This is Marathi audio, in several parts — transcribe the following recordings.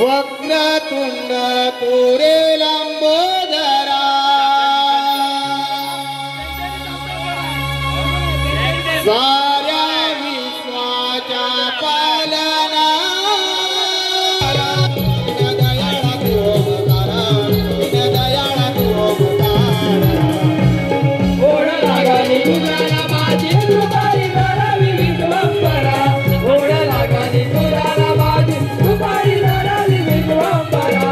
वक्रतुंड तुरे लंबोदरा साऱ्या विश्वाच्या पालना दयाळा तू ओढ लागली तुझ्या माझी दुपारी धरावी विश्वांबरा ओढ लागली तुझ्या माझी दुपारी धरावी विश्वांबरा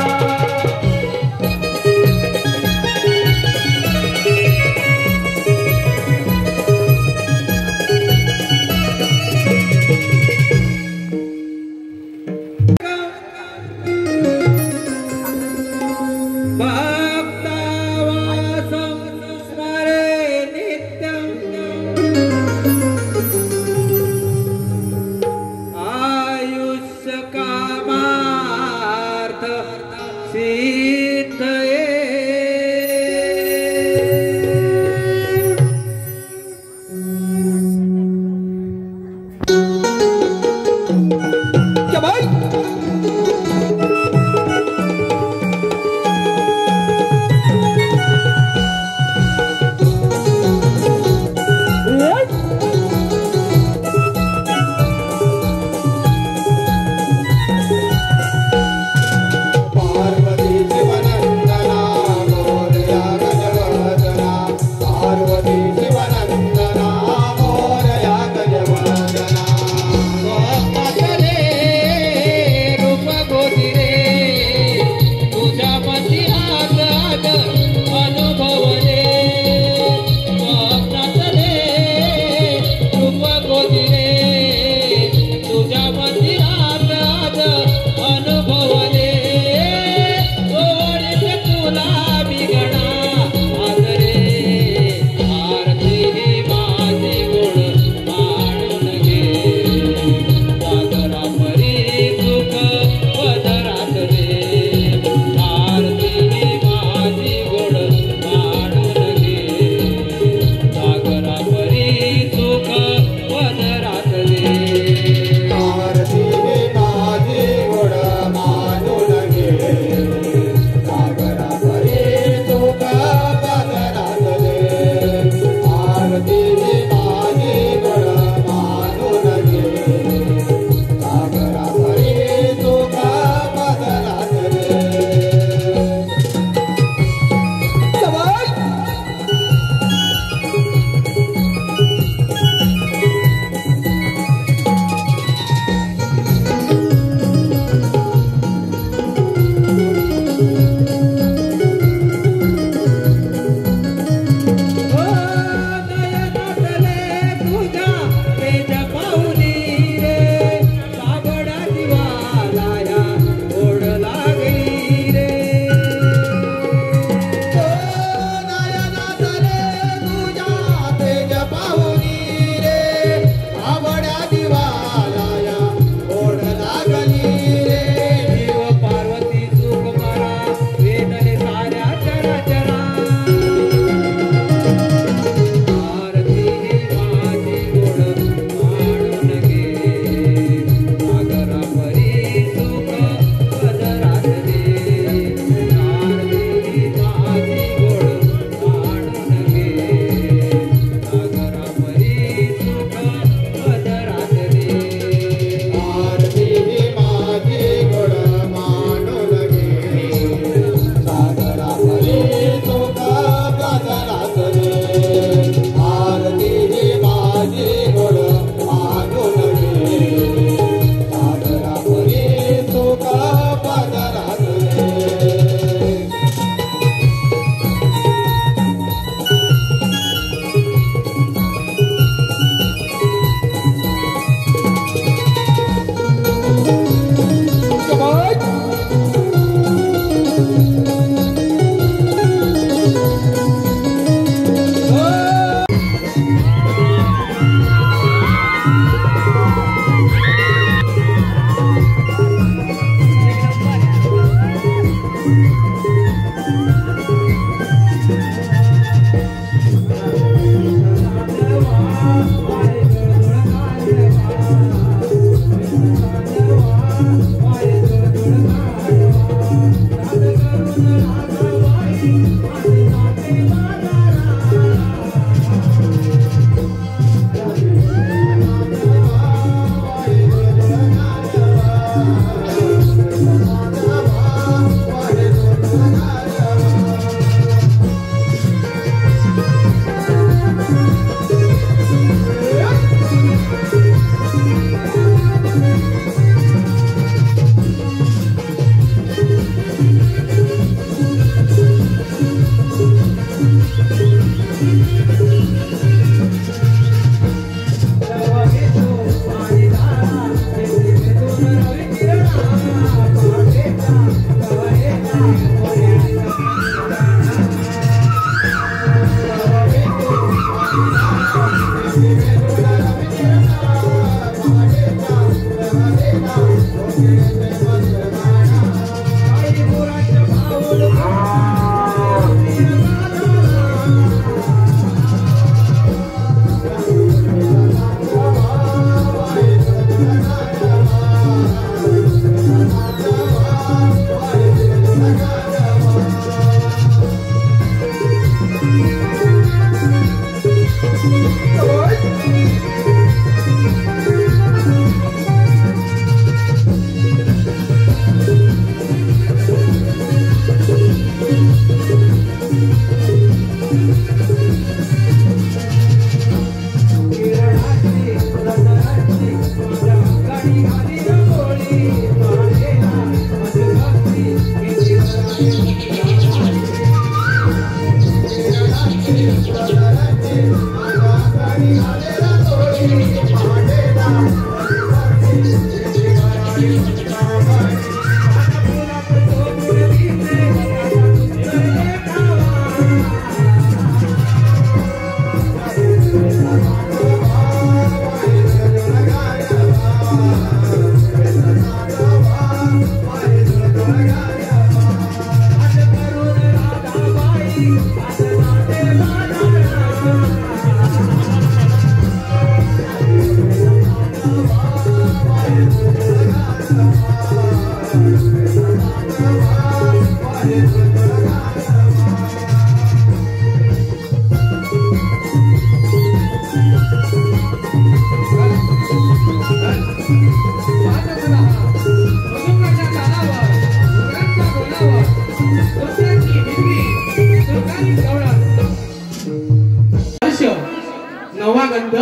नवा गंध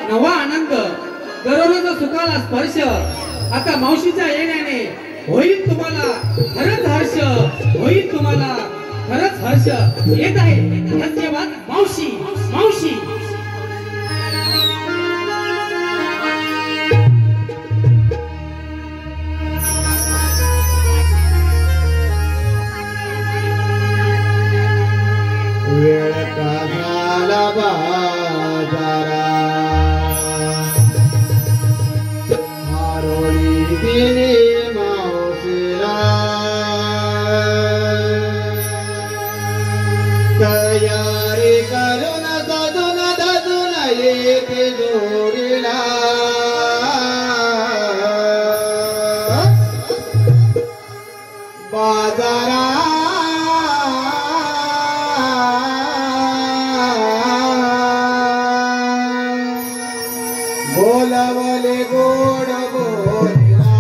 नवा आनंद दररोज सुखाला स्पर्श आता मावशीच्या येण्याने होईल तुम्हाला खरंच हर्ष होईल तुम्हाला खरंच हर्ष येत आहे धन्यवाद मावशी मावशी वेळ का झाला बाजारा आरोळी दिली मावशीला तयारी करून ददून ददून येते जोडीला बाजारा बोलवले गोड बोलिला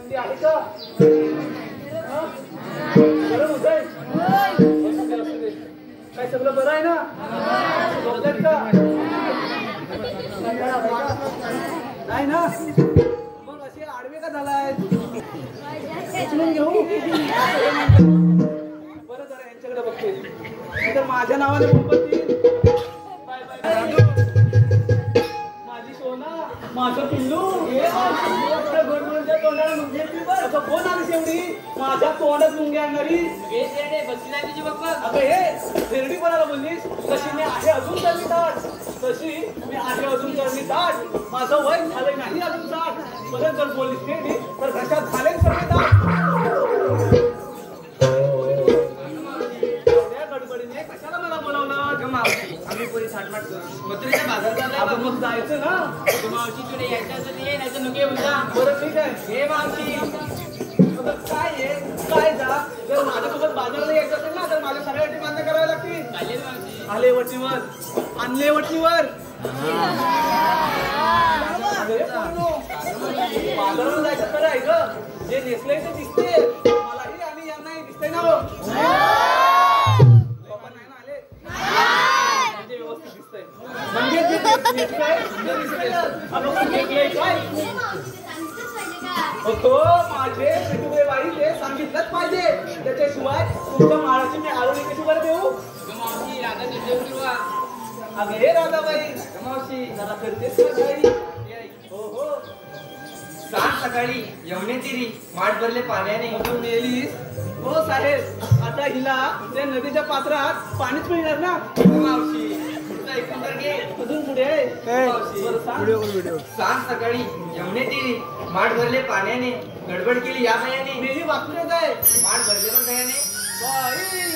थंडी आहे का? गरम होतंय? असू दे. काय सगळं बरं आहे ना? झोपलेत का? नाही ना? मग असे आडवे का झालाय? उचलून घेऊ? बरं जरा यांच्याकडे बघते. तर माझ्या नावाने मोमबत्ती. माझी सोना, माझं पिल्लू. असं कोण आलीस एवढी? माझ्या तोंडात मुंगी आणणारी. अगं हे फेरडी कोणाला बोललीस? तशी मी आहे अजून तरी ताट. तशी मी आहे अजून तरी ताट. माझं वय झालंय नाही अजून 60. परत जर बोललीस फेरडी तर घशात झाले सगळे ताट. गडबडीने कशाला मला बोलावलं? आम्ही पोरी थाटमाट मथुरेच्या बाजारात मग जायचं ना. मावशी तुला यायचं असं नाही नाही तर नुके बोलता. बरं ठीक आहे. हे मावशी काय आहे? काय जा? जर माझ्यासोबत बाजारला यायचं असेल ना तर माझ्या सगळ्या अटी मान्य कराव्या लागतील. चालेल मावशी. आले वटीवर, आणले वटीवर. बाजाराला जायचं खरं आहे ग. जे नेसलंय ते दिसते मलाही आणि यांनाही दिसतंय ना. हो बाबा नाही ना आले म्हणजे व्यवस्थित दिसतंय. म्हणजे जे नेसलंय ते दिसतंय. आपण नेसलंय काय? हो माझे पिटुळे बाई ते सांगितलंच पाहिजे. त्याच्याशिवाय तुमच्या माळाची मी आळवणी कशी बरं देऊ? मावशी राधा देऊ किंवा अगं हे राधाबाई मावशी जरा करतेस का काही? हो हो. सांग सकाळी यमुने तिरी माठ भरले पाण्याने. अगं मेलीस. हो साहेब, आता हिला त्या नदीच्या पात्रात पाणीच मिळणार ना. मावशी पुढचा ऐकून तर घे. अजून पुढे मावशी बरं सांग. सांग सकाळी यमुने तिरी माठ भरले पाण्याने. गडबड केली या बायाने. मेली वाचण्यात आहे. माठ भरले पण दयाने. बाई,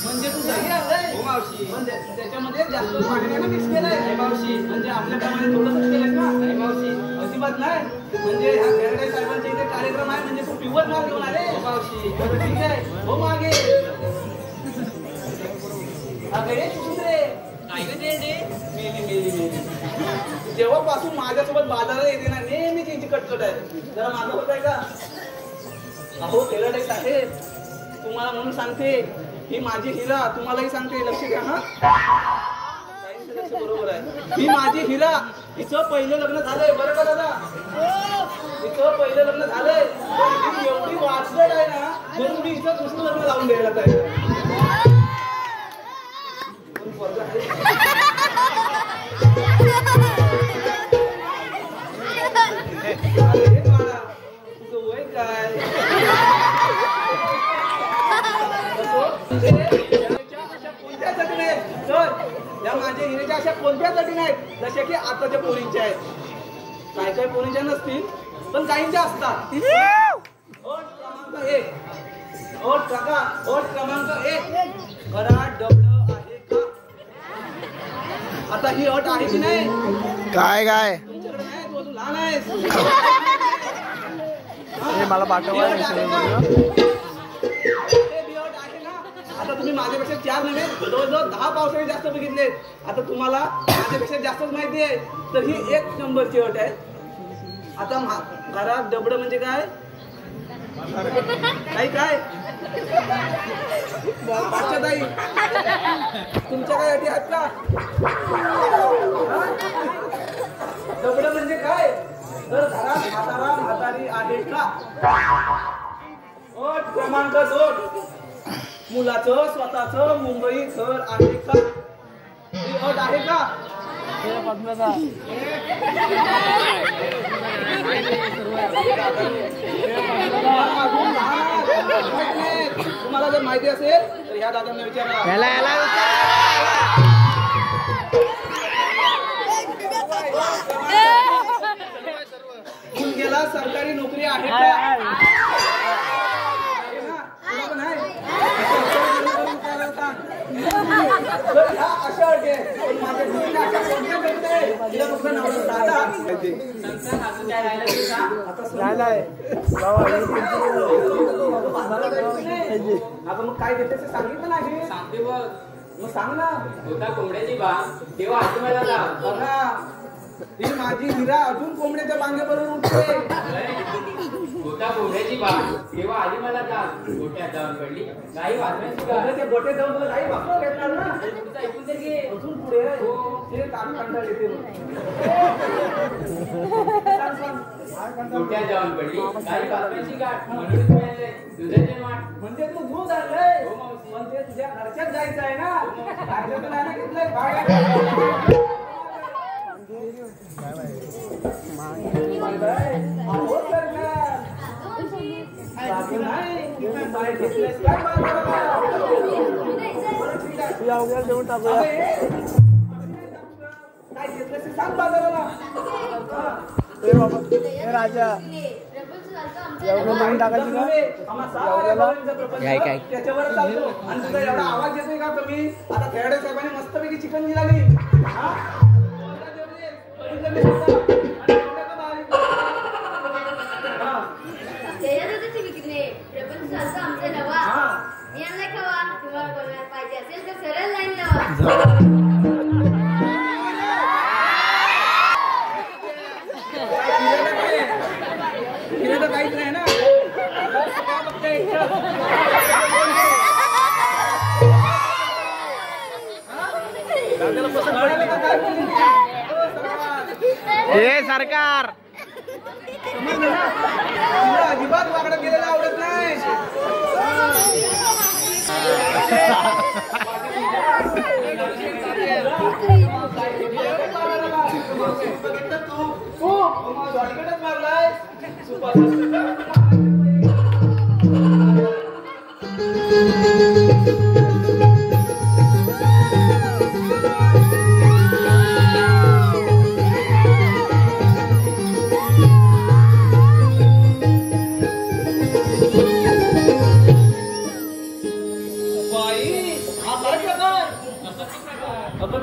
म्हणजे तू दही आलंय. हो मावशी. म्हणजे त्याच्यामध्ये जास्त पाण्याने मिक्स केलंय. नाही मावशी. म्हणजे आपल्याप्रमाणे थोडंसं केलंय का? नाही मावशी. अजिबात नाही. म्हणजे ह्या खेळाडू साहेबांच्या इथे कार्यक्रम आहे म्हणजे तू प्युअर माल घेऊन आले. हो मावशी. बरं ठीक आहे. हो मागे अगं सुंदरे काय ग ते मेली मेली मेली. जेव्हापासून माझ्यासोबत बाजारात येते ना नेहमी तिची कटकट आहे. जरा माझं होत आहे का? अहो खेळाडू साहेब, तुम्हाला म्हणून सांगते ही माझी हिरा. तुम्हालाही सांगते लक्ष द्या. हा काहींचं लक्ष बरोबर आहे. ही माझी हिरा. हिचं पहिलं लग्न झालंय बरं का दादा? हिचं पहिलं लग्न झालंय. पण ही एवढी वाचलेट आहे ना म्हणून मी हिचं दुसरं लग्न लावून द्यायला पाहिजे. तुझं वय काय? कोणत्या चटी आहेत सर? या माझ्या हिरेच्या अशा कोणत्या चटी आहेत जशा की आताच्या पोरींच्या आहेत? काय काय पोरींच्या नसतील पण काहींच्या असतात. ओट क्रमांक 1. ओट काका, ओट क्रमांक 1. घरात डबड आहे का? आता ही अट आहे की नाही? काय काय तुमच्याकडे नाही, तू अजून लहान आहेस. मला पाठवा. आता तुम्ही माझ्यापेक्षा 4 नव्हे जवळजवळ 10 पावसाळे जास्त बघितलेत. आता तुम्हाला माझ्यापेक्षा जास्तच माहिती आहे. तर ही 1 नंबरची अट आहे. आता घरात डबड म्हणजे काय? काही काय अच्छा ताई तुमच्या काय अटी आहेत का? डबड म्हणजे काय? तर घरात म्हातारा म्हातारी आहे का? अट क्रमांक 2. मुलाचं स्वतःचं मुंबई घर आहे का? ही अट आहे का? तुम्हाला जर माहिती असेल तर ह्या दादांना विचारा. मुलग्याला सरकारी नोकरी आहे का? पण आहे. तर ह्या अशा अटी आहेत. पण माझ्या मुलीला अशा कोणत्या अटी आहेत? तिला फक्त नवरा दादा. संसार हातून काय राहिलं तुझा? आता मग काय देते ते सांगितलं नाही. सांगते बघ. मग सांग ना. होता कोंबड्याची बांग तेव्हा आजोबाला जा. बघा ही माझी हिरा अजून कोंबड्याच्या बांगेबरोबर उठते. होता घोड्याची बाग तेव्हा आली मला जाग गोट्यात जाऊन पडली काही वाजवायची का ते गोटे जाऊन तुला काही वाचवा घेतला ना तुमचं ऐकून तर घे अजून पुढे हो. ते काम कंटाळ येते गोट्यात जाऊन पडली काही वाजवायची गाठ म्हणून मिळालंय दुधाचे माठ म्हणजे तू दूध आणलंय हो मावशी. म्हणजे तुझ्या घरच्यात जायचं आहे ना काय तुला नाही घेतलंय बाहेर अहो सरकार बाकी नाही बाहेर घेतलंयस काय बाजाराला देऊन टाकू काय घेतलंस ते सांग बाजाराला राजा त्याच्यावर चालतो आणि तुझा एवढा आवाज येतोय का कमी आता खेळाडू साहेबांनी मस्तपैकी चिकन दिलाली काहीच नाही ना हे सरकार अजिबात वाकडत गेलेला आवडत नाही मारलाय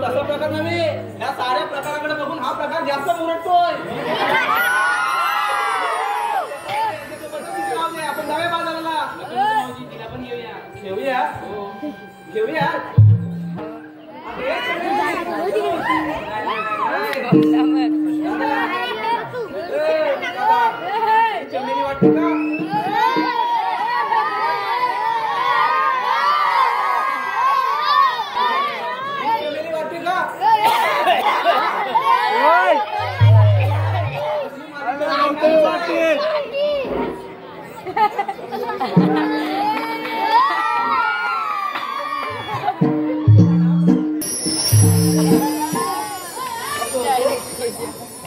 तसा प्रकार नव्हे या साऱ्या प्रकाराकडे बघून हा प्रकार जास्त मुरटतोय आपण जाऊया बाजाराला तिला पण घेऊया घेऊया घेऊया चमेली वाटते का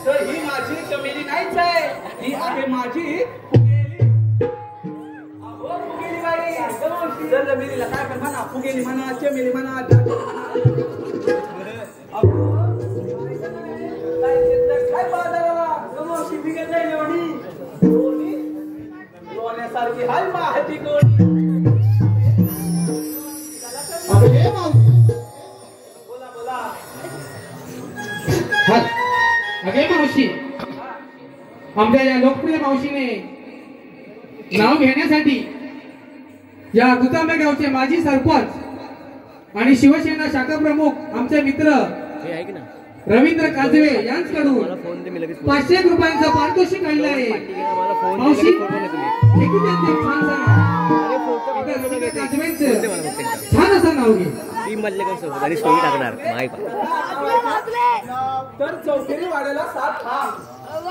तर ही माझी चमेली नाहीच आहे ही आहे माझी फुगेली बाई जर चमेलीला काय कर म्हणा फुगेली म्हणा चमेली म्हणा काय बाजाराला शिपी घेतलाय एवढी लोण्यासारखी हाय माहिती कोणी बोला बोला अगे मावशी आमच्या या लोकप्रिय मावशीने नाव घेण्यासाठी या गुतांबे गावचे माजी सरपंच आणि शिवसेना शाखा प्रमुख आमचे मित्र रवींद्र काजवे यांच्याकडून 500 रुपयांचं पारितोषिक आणलं आहे मावशी ऐकून त्यांचे छान सांगा रवींद्र काजवेंचं छान असं नाव घे तर चौफेरी वाड्याला 7 खांब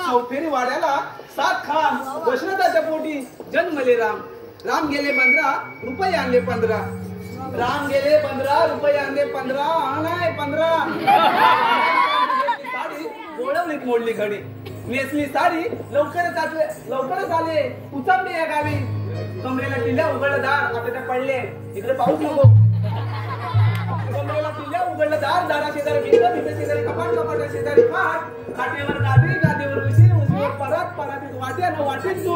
चौफेरी वाड्याला 7 खांब दशरथाच्या पोटी जन्मले राम राम गेले 15 रुपये आणले 15 राम गेले 15 रुपये आणले 15 नाही 15 साडी गोळवलीत मोडली घडी नेसली साडी लवकरच आले उचंबे या गावी कमरेला किल्ल्या उघडलं दार आता त्या पडले इकडे पाऊस नको कमरेला किल्ल्या उघडलं दार दारा शेजारी भिंत शेजारी कपाट शेजारी खाट खाटेवर गादीवर उशीर परात वाट्यानं वाटेत तू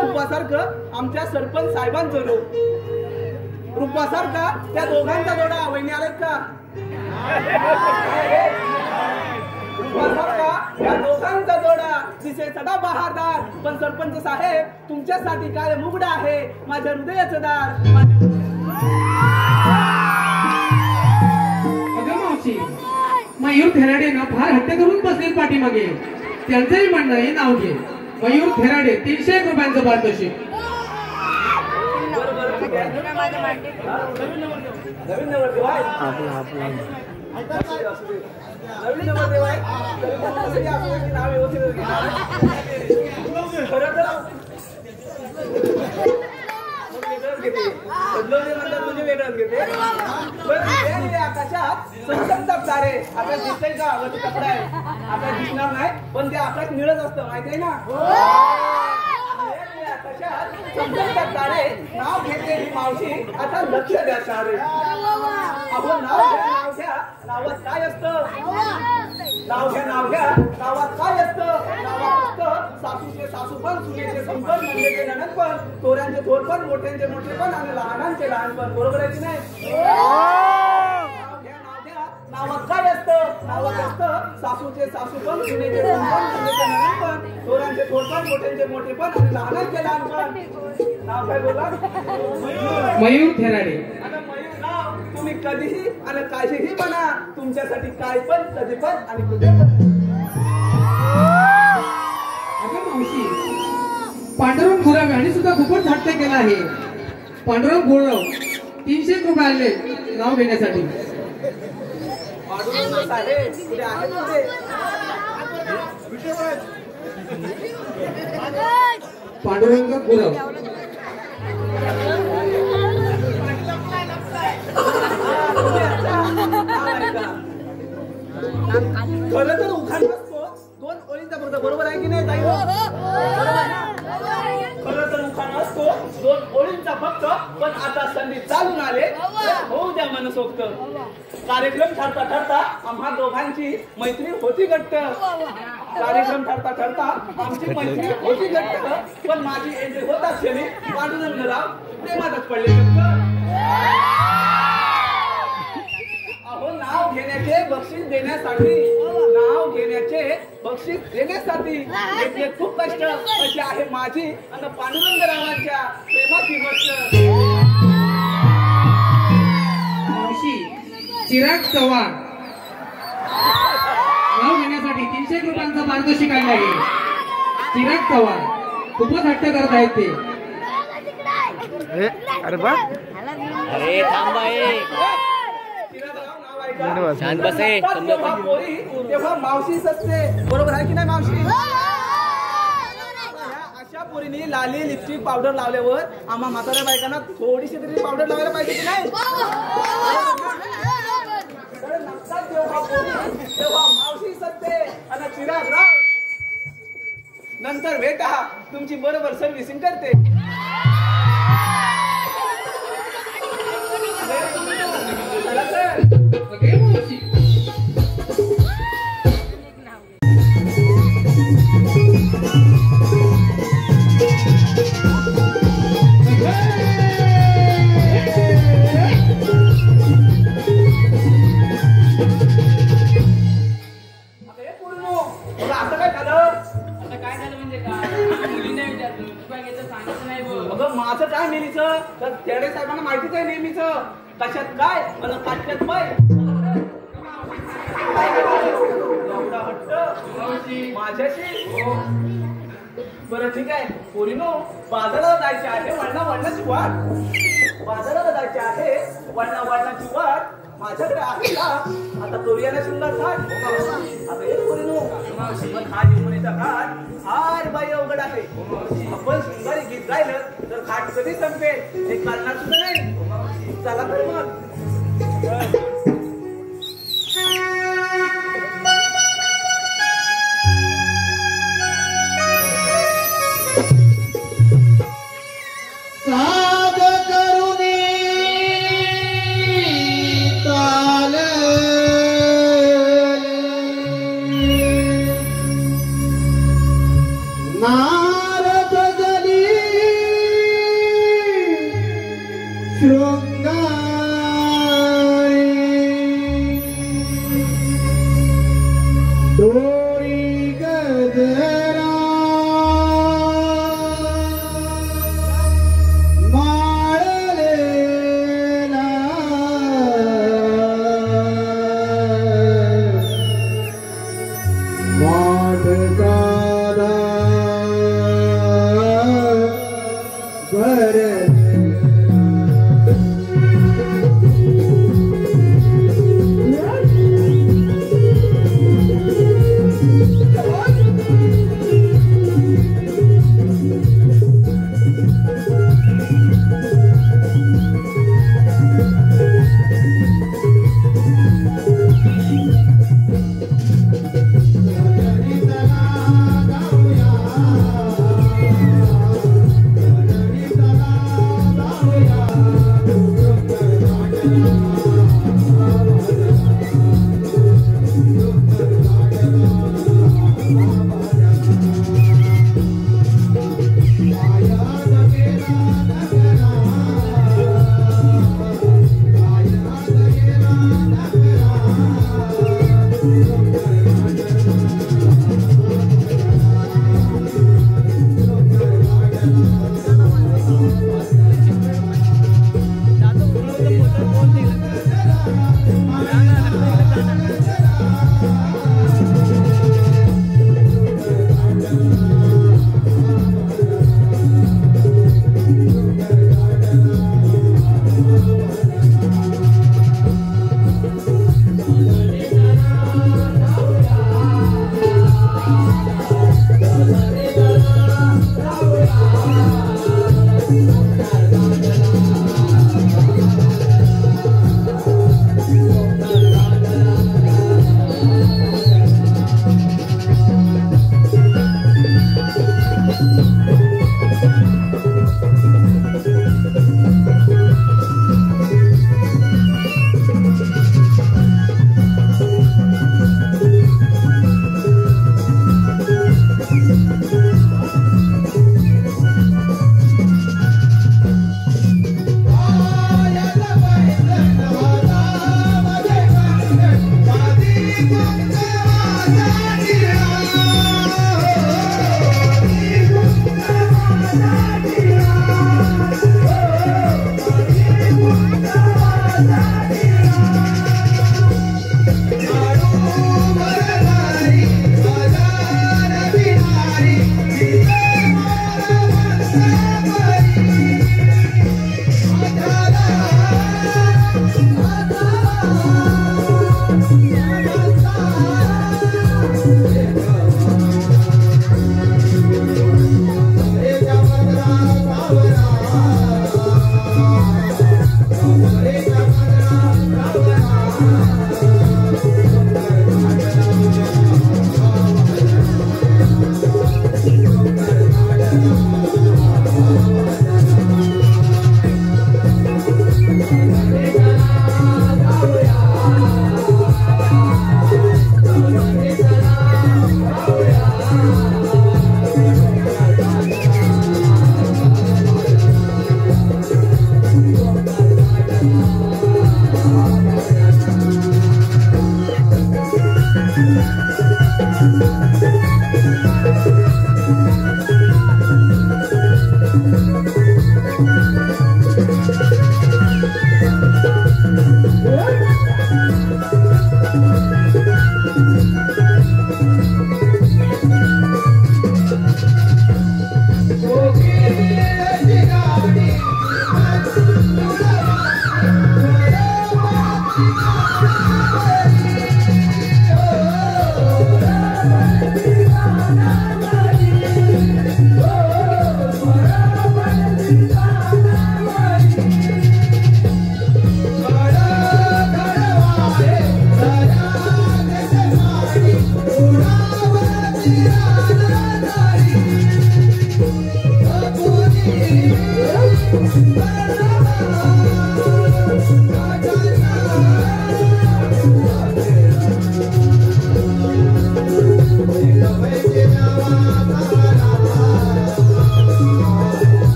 रूपासारखं आमच्या सरपंच साहेबांचं रूपासारखा त्या दोघांचा जोडा वहिनी आलेत का या दोघांचा जोडा दिसे सदा बहारदार पण सरपंच साहेब तुमच्यासाठी काय मुगडा आहे माझ्या हृदयाचं दार मावशी मयूर खेराडे ना फार हट्ट करून बसले पाठीमागे त्यांचंही म्हणणं हे नाव घे मयूर खेराडे 300 रुपयांचं पारितोषिक. बरं ठीक आहे. नवीन नवरदेव आहे. नवीन नवरदेव आहे. तरी त्याच्यासाठी आपल्याला नाव व्यवस्थित घेणार. खरं तर वेगळंच घेते. बदलवले म्हणतात तुझे वेगळंच घेते. पण आकाशात संसंत तारे आपल्याला दिसतंय का? वरती कपडा आहे आपल्याला दिसणार नाही, पण ते आकाश निळच असतं, माहिती आहे ना? आकाशात संसंत तारे नाव घेते ही मावशी, आता लक्ष द्या सारे. अहो नाव घ्या नावात काय असतं? नाव घ्या नावात काय असतं? नावात असतं सासूचे सासूपण, सुनेचे संपण, नंदेचे नणंदपण, थोरांचे थोरपण, मोठ्यांचे मोठेपण आणि लहानांचे लहानपण. बरोबर आहे की नाही? नावात काय असतं? नावात असतं सासूचे सासूपण, सुनेचे संपण, नंदेचे नणंदपण, थोरांचे थोरपण, मोठ्यांचे मोठेपण आणि लहानांचे लहानपण. नाव काय बोला? मयूर खेराडे. आता मयूर नाव तुम्ही कधीही आणि काहीही म्हणा, तुमच्यासाठी काय पण, कधी पण आणि कुठे पण. अगं मावशी, पांडुरंग गुराव यांनी सुद्धा खूपच हट्ट केला आहे. पांडुरंग गुराव 300 रुपये आले नाव घेण्यासाठी. पांडुरंग साहेब कुठे आहेत कुठे? पांडुरंग गुराव. खरं तर उखाण नसतो, 2 ओळींचा फक्त. बरोबर आहे की नाही ताई? खरं तर उखाण असतो 2 ओळींचा फक्त, पण आता संधी चालून आले होऊ द्या मनसोक्त. कार्यक्रम ठरता ठरता आम्हा दोघांची मैत्री होती घट्ट. कार्यक्रम ठरता ठरता आमची मैत्री होती घट्ट, पण माझी एंट्री होता क्षणी पांडुरंगराव प्रेमातच पडले चक्क. अहो नाव घेण्याचे बक्षीस देण्यासाठी, नाव घेण्याचे बक्षीस देण्यासाठी घेतले खूप कष्ट. अशी आहे माझी आणि पांडुरंगरावांच्या प्रेमाची गोष्ट. मावशी चिराग चव्हाण नाव घेण्यासाठी 300 रुपयांचं पारितोषिक आणलं आहे. चिराग चव्हाण खूपच हट्ट करत आहेत ते. अरे बा अरे थांबा शांत बसे. तेव्हा मावशी सत्ते. बरोबर आहे की नाही मावशी? अशा पोरीने लाली लिपस्टिक पावडर लावल्यावर आम्हा म्हाताऱ्या बायकांना थोडीशी तरी पावडर लावायला पाहिजे की नाही? तेव्हा मावशी सत्ते आणि चिराग राव नंतर भेटा तुमची बरोबर सर्व्हिसिंग करते. ओके मावशी. आता काय झालं? आता काय झालं म्हणजे काय? मुलीने विचारलं तू काय घेतलं सांगितलं नाही बोल. अगं माझं काय नेहमीचं? तर तेडे साहेबांना माहितीच आहे नेहमीच. कशात काय आणि काटक्यात पाय. एवढा हट्ट माझ्याशी? बरं ठीक आहे पोरीनो, बाजाराला जायचे आहे वळणाची वाट. बाजाराला जायचे आहे वळणाची वाट. माझ्याकडे आहे का आता तोरियाला शिंगार घाट? आता हे पोरीनो, पण हा जीवनाचा घाट फार बाई अवघड आहे. आपण शिंगारी गीत गायलं तर घाट कधी संपेल हे कळणार सुद्धा नाही. चला तर मग. साध करुणी ताल नारद जली शृंगारी डोरी गजरा माठ कादा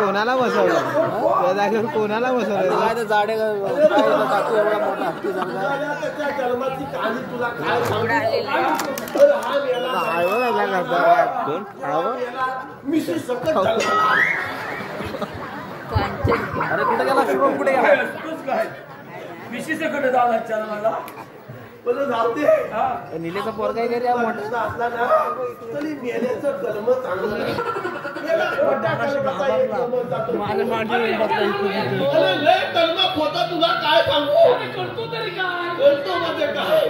कोणाला बसवलं त्या जागेवर कोणाला बसवलं काय तर जाडे टाकू एवढा मोठा हत्ती अरे कुठे गेला शुभम कुठे गेला विशेषकडे जाणार मला बरं जाऊ दे. निलेचा पोर काय करे मोठा असला ना तरी मेल्याचं कर्म चांगलं नाही. मेला मोठा कर्माचा एक कर्म जातो. अरे लय कर्म खोटा तुला काय सांगू. करतो तरी काय करतो म्हणजे काय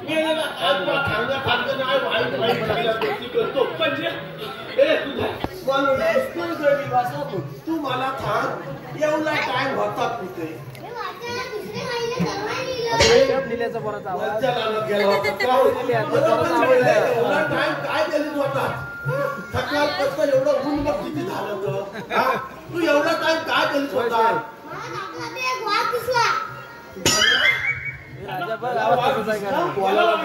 मेलेला आत्मा खांद्याखांद्या नाही वाईट वाईट सगळ्या गोष्टी करतो. म्हणजे ए तुझा तू मला सांग एवढा टाइम होता कुठे निलेचा पोराचा आवाज एवढा टाइम काय केली होता सकाळ कसं एवढं ऊन बघ किती झालं तर तू एवढा टाइम काय केली होता.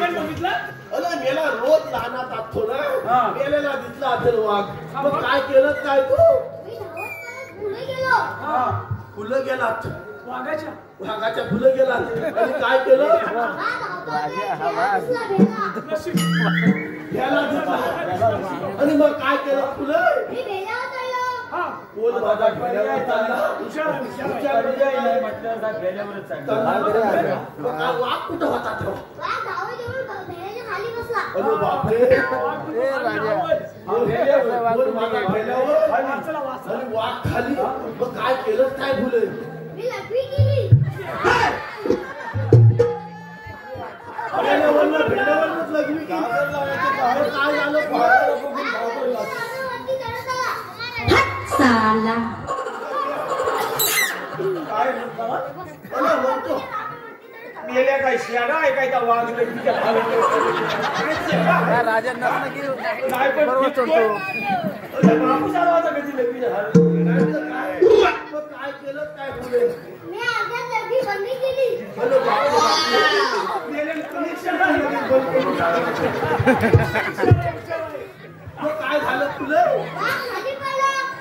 मेला रोज लहानात असतो ना मेलेला दिसला असेल वाघ मग काय केलं काय तू फुलं गेलात वाघाच्या फुलं गेला आणि काय केलं आणि मग काय केलं फुलं कोण माझा भेल्यावर वाघ कुठं होता तो अरे बापरे वाघ खाली मग काय केलं काय फुले भेल्यावरच लग्न काय झालं म्हणतो मेल्या काय शियाडा आहे काय त्या वाघ राजा नसलं की बरोबर चलतो. काय केलं काय फुले काय झालं तुला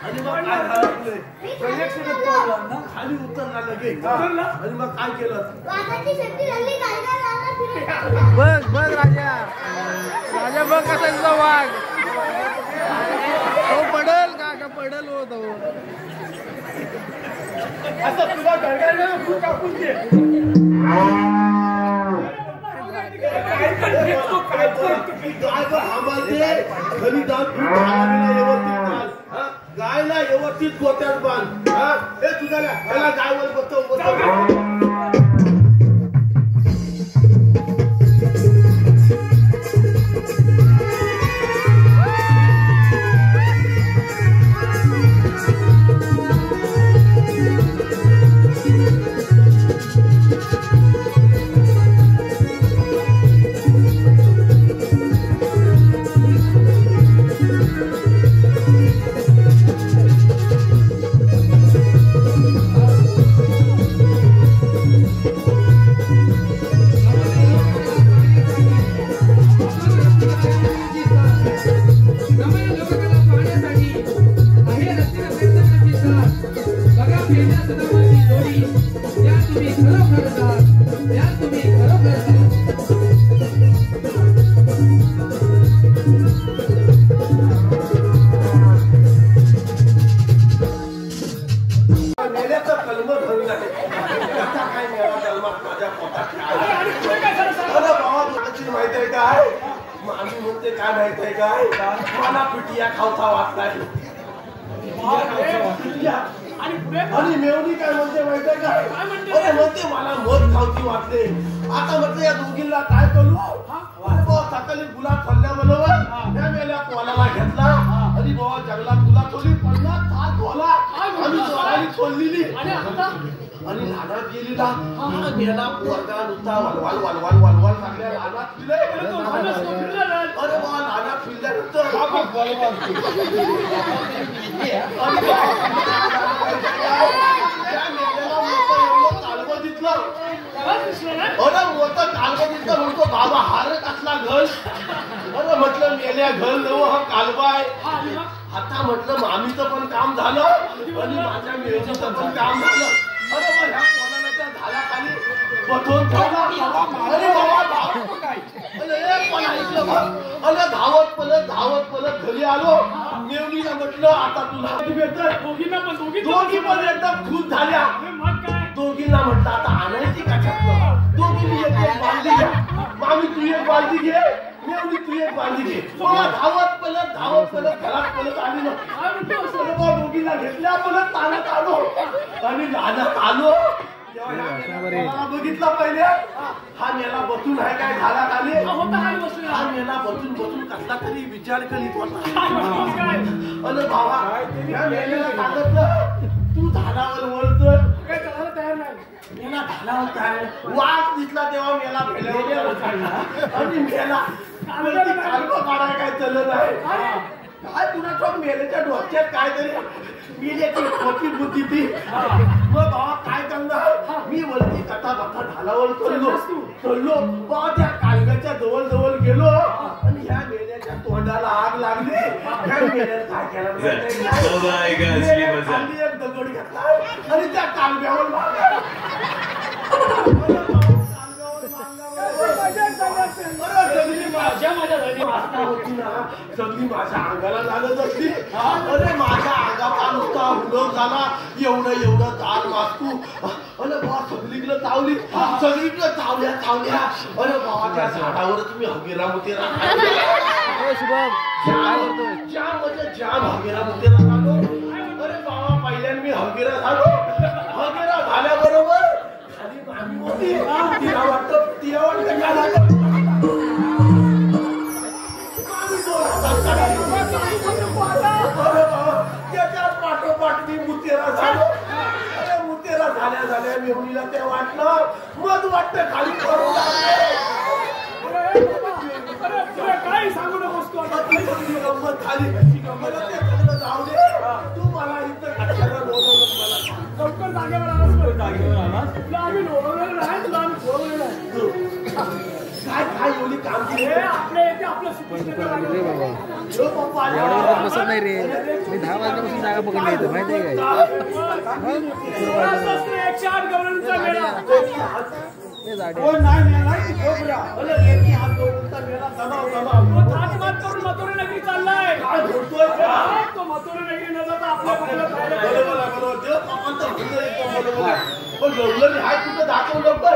आणि मग काय झालं तुला खाली उतरला लगेच आणि मग काय केलं बघ बघ राजा राजा बघ कसा तुझा वाघ तो पडल का पडल होतो असं तुला गडगड फुल कापून दे गायला व्यवस्थित गोट्यात बांध हे तुझ्या त्याला गायवर बसतो मला पिटिया खावता वाटलाय आणि मेवणी काय म्हणते माहितीये काय अरे म्हणते मला मध खावती वाटते. आता म्हटलं या दोघींना काय करू सकाळी गुलाब फल्ल्या बरोबर त्या मेल्या कोणाला घेतला आणि बाबा जंगलात गुलाब थोडी 50 हात होला आम्ही चोराली सोडलेली आणि लहानात गेली ना मेला पोरगा नुसता वलवाल वलवाल वलवाल सगळ्या लहानात फिरले अरे बाबा लहानात फिरल्यानंतर अरे मोठं कालबा दिसलं म्हणतो बाबा हार कसला घर अरे म्हटलं मेल्या घर नव हा कालबा आहे. आता म्हटलं मामीचं पण काम झालं आणि माझ्या मेळीचं पण काम झालं. अरे मग ह्या कोणाला त्या झाडाखाली बसवून ठेवला अरे बाबा पण ऐकलं मग अरे धावत पलत घरी आलो. मेवणीला म्हटलं आता तुला दोघी पण एकदम खुश झाल्या. दोघींना म्हटलं आता आणायची का दोघींनी एक बांधली तू एक बालदी घे मेवणी तू एक बालदी घे धावत पलत घरात पलत आली ना दोघीला घेतल्या पलत पाण्यात आलो आणि रानात आलो बघितला पहिले हा मेला बसून आहे काय झाला खाली हा मेला बसून बसून कसला तरी विचार करीत होता अरे बाबा या मेलेला सांगितलं तू झाडावर वळतोय काय करायला तयार नाही मेला झाडावर तयार वाघ दिसला तेव्हा मेला भेटला आणि मेला कालवा काढाय काय चाललं नाही काय कुणाच्या मेलेच्या डोक्यात काय तरी मेल्याची खोटी बुद्धी ती मग बाबा काय करणार मी वरती कथा बथा ढालावर चढलो बाबा त्या कालव्याच्या जवळ गेलो आणि ह्या मेल्याच्या तोंडाला आग लागली ह्या मेल्यात काय केलं खाली एक दगड घेतला आणि त्या कालव्यावर मारला सगळी माझ्या अंगाला लागत असली अरे माझ्या अंगाचा नुसता हुडक झाला एवढं चाल मागतू अरे बाबा सगळीकडे चावल्या अरे बाबा त्या झाडावरच मी हगेरा मुतेरा जाम हगेरा मुतेरा झालो अरे बाबा पहिल्यांदा मी हगेरा झालो हगेरा झाल्याबरोबर खाली मामी होती तिला वाटतं त्याच्या पाठोपाठ मी मुतेरा झालो अरे मुतेरा झाल्या मेहुणीला ते वाटलं मग वाटतं खाली पडून काय सांगू नकोस गंमत खाली गंमत जाऊ दे तू मला इथं कशाला बोलवलं मला लवकर जागेवर आम्ही बोलवलेलं नाही तुला आम्ही बोलवलेलं आहे काय एवढी काम केली आपलं बसत नाही रे मी 10 वाजल्यापासून जागा पकडली येतो माहिती आहे हाय कुठं दाखव लवकर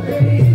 Hey,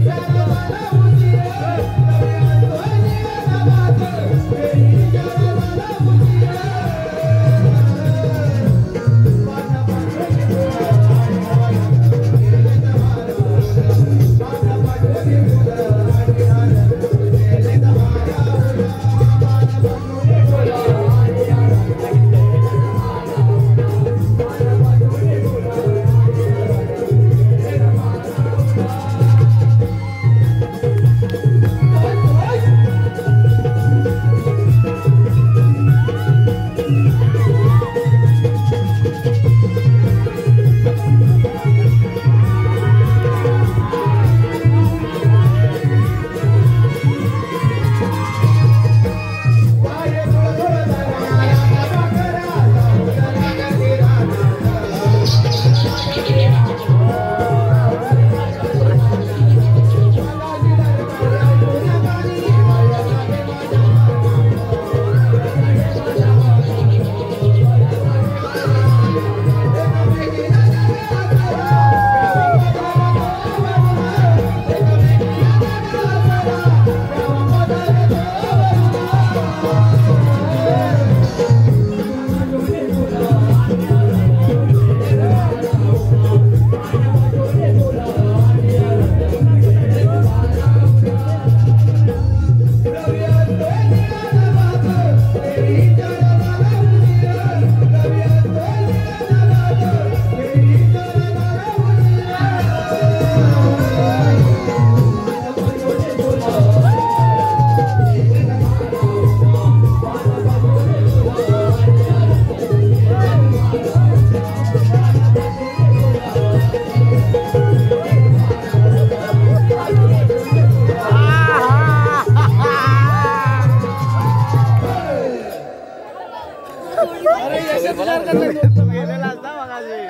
गेलेलाच ना मगाशी.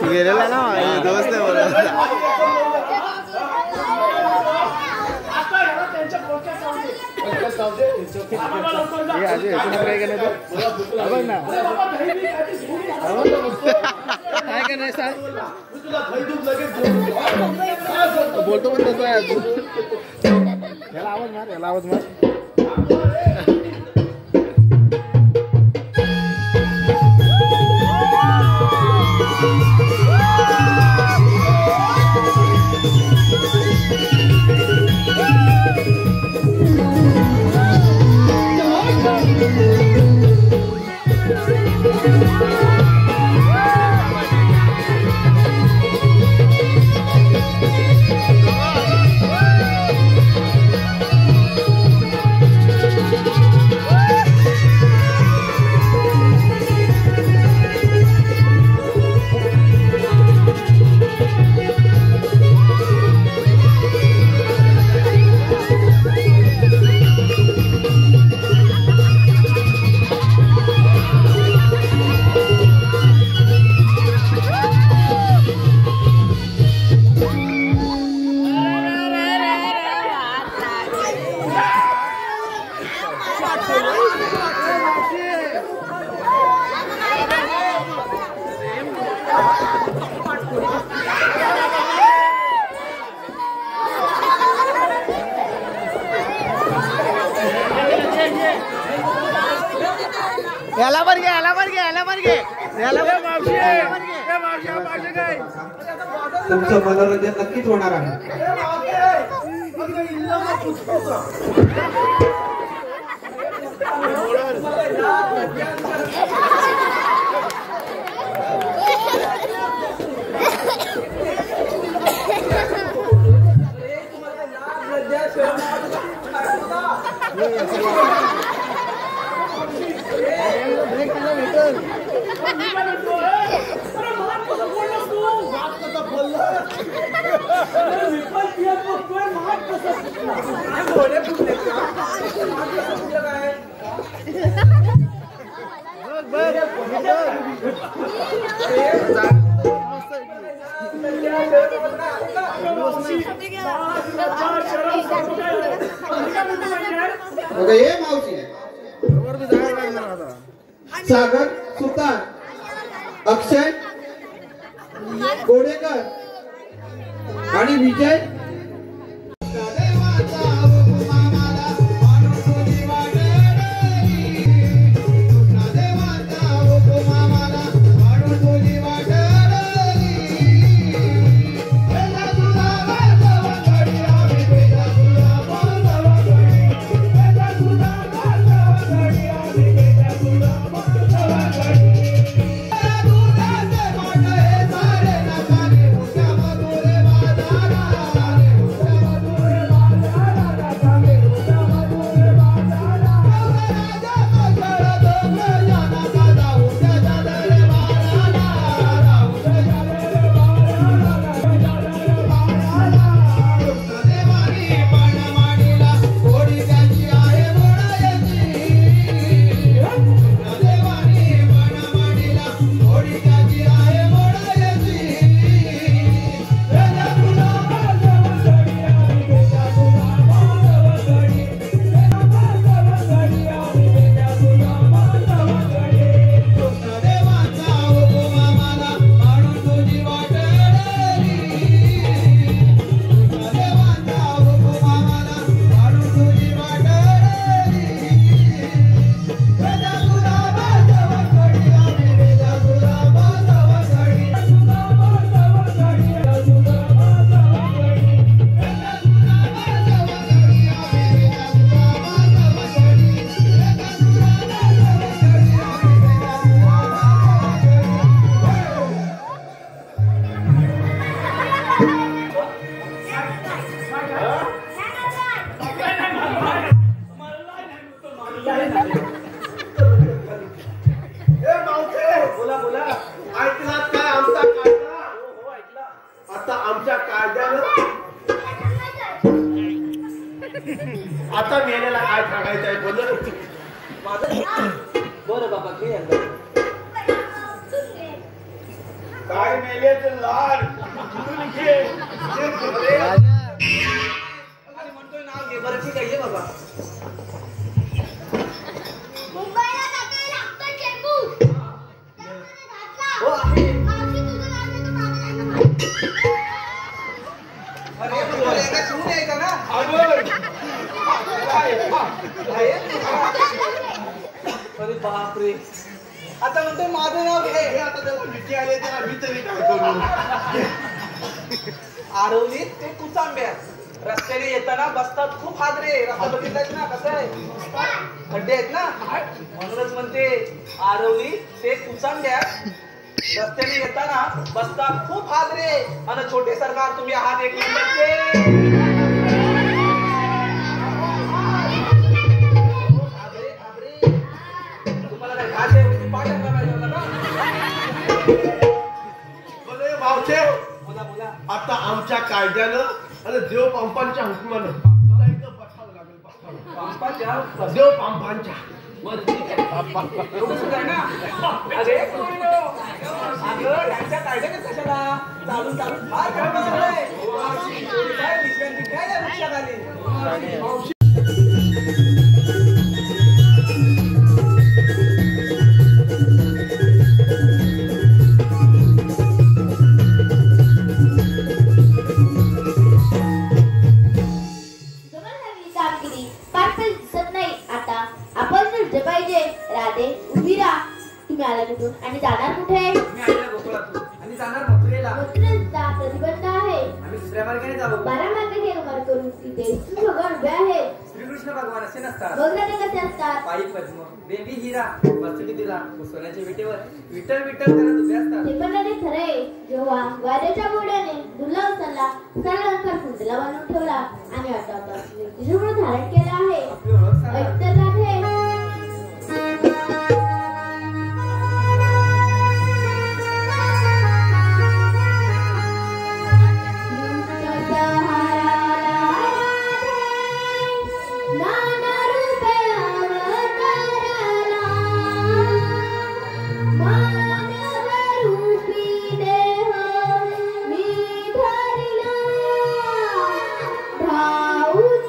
गेलेला ना दोस्त आहे बरोबर. काय का नाही सांग बोलतो पण देतो याला आवाज मार याला आवाज मार. याला वर घे याला वर घे याला वर घे याला तुमचं मनोरंजन नक्कीच होणार आहे. सागर सुतार अक्षय गोडेकर आणि विजय आता मेलेला काय सांगायचं आहे बोल. बरं बाबा घे एकदा. काय मेले तर लाड म्हणून घे. आणि म्हणतोय नाव घे. बरं ठीक आहे ये बाबा. मुंबईला जाते लागतं चेंबूर. हो आहे. मावशी तुझं नाव घेतो माझं नाव घेतो. अरे तुला एकदा शिवून यायचा ना. अरे बापरे. आता म्हणतोय माझं नाव घे. हे आता त्याला भीती आली तर आम्ही तरी काय करू. आरवलीत ते कुचांब्या रस्त्याने येताना बसतात खूप हादरे. रस्ता बघितलाच ना कसं आहे, खड्डे आहेत ना. म्हणूनच म्हणते आरवली ते कुचांब्या रस्त्याने येताना बसतात खूप हादरे. आणि छोटे सरकार तुम्ही आहात एक नंबरचे. तुम्हाला काय घास आहे म्हणजे पाठ आणला पाहिजे होता का? बोले भावचे बोला बोला. आता आमच्या कायद्यानं आणि देव पंपांच्या हुकमानं तुला इथं बसावं लागेल. बसावं. पंपाच्या देव पंपांच्या बरं ठीक आहे. एवढं सुद्धा आहे ना. अरे पोरीनो, अगं यांच्या कायद्याने कशाला चालून चालून फार खराब झालंय. काय विश्रांती घ्या या वृक्षाखाली. कामगिरी पार्सल दिसत नाही. आता आपण जे पाहिजे राधे उभी राहा. तुम्ही आला कुठून आणि जाणार कुठे? मी आलेला गोकुळातून आणि जाणार मथुरेला. मथुरेचा प्रतिबंध आहे. आम्ही दुसऱ्या मार्गाने जाऊ. 12 मार्गाने मार्ग करून तिथे श्री भगवान उभे आहेत. श्रीकृष्ण भगवान असे नसतात. बघ ना ते कसे असतात. पायी पद्म बेबी हिरा मस्तकी तिला सोन्याच्या विटेवर विठ्ठल विठ्ठल करत उभे असतात. ते पण नाही खरे. जेव्हा वाऱ्याच्या घोड्याने दुर्ला उचलला त्यानंतर कुंडला बांधून ठेवला आणि आता तिच्यामुळे धारण केलं आहे. आपली ओळख सांगा. ऐकतर राधे. नाना रूपे अवतारला मानव रूपी देह मी धरला धावून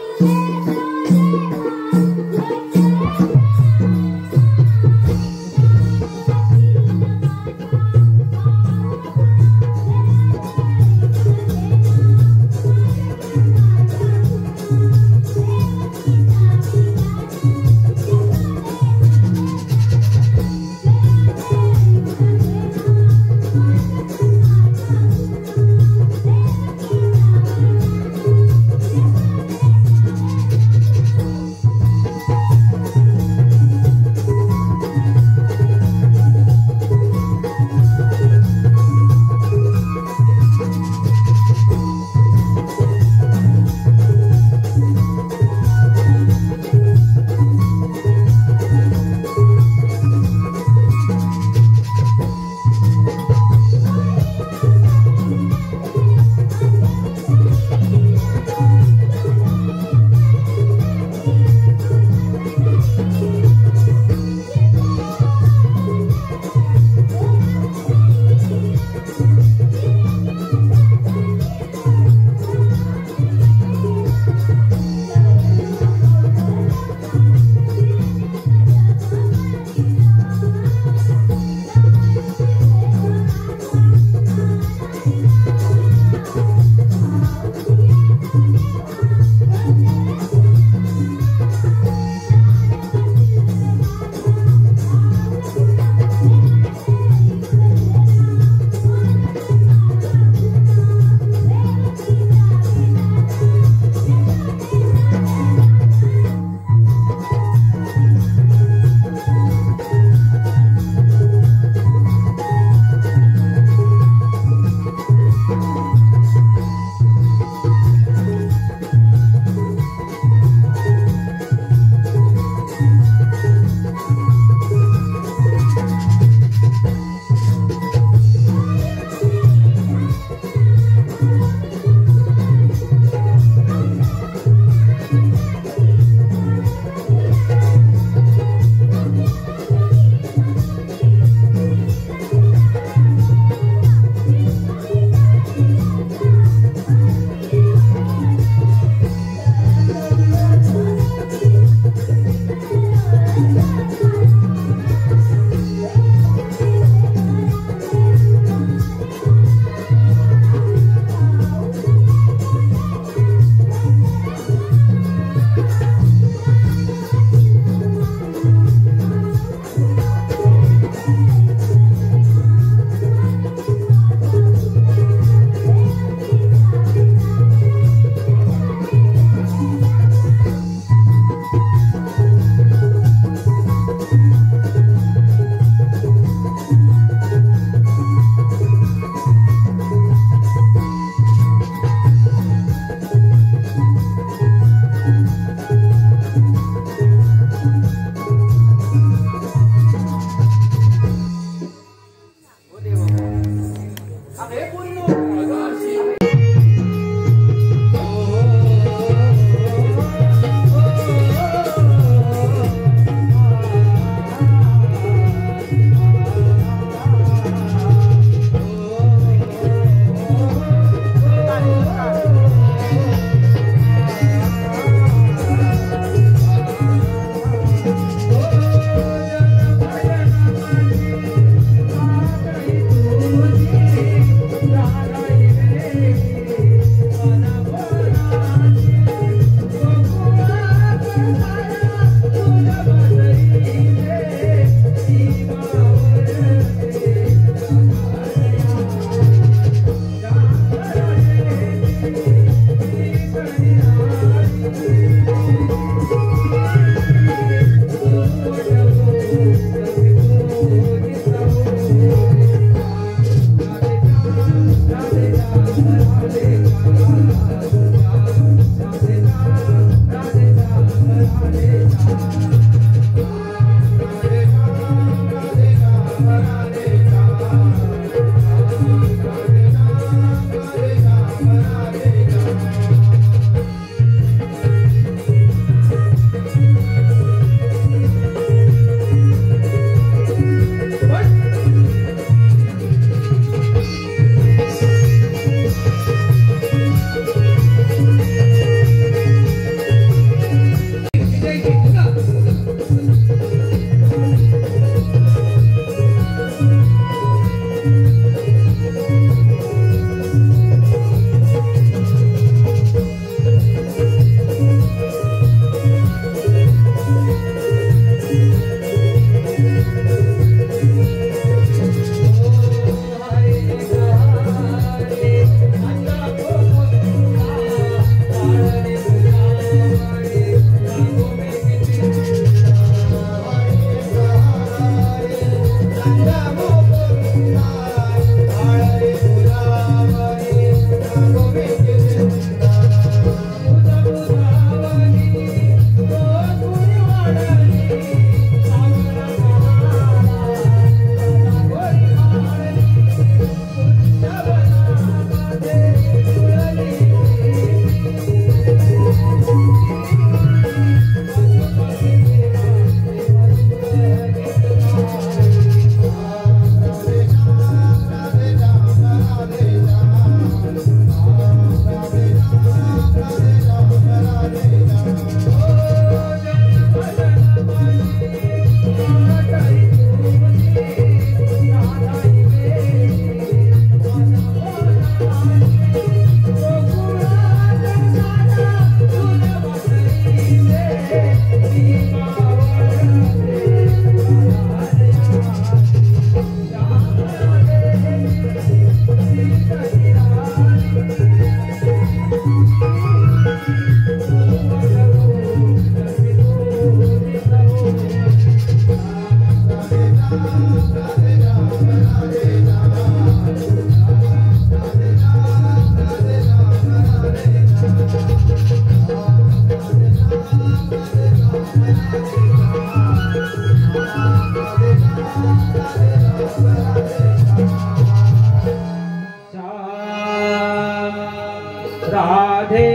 राधे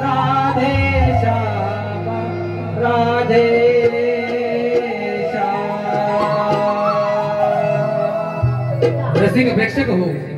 राधे राधे रसिक प्रेक्षक हो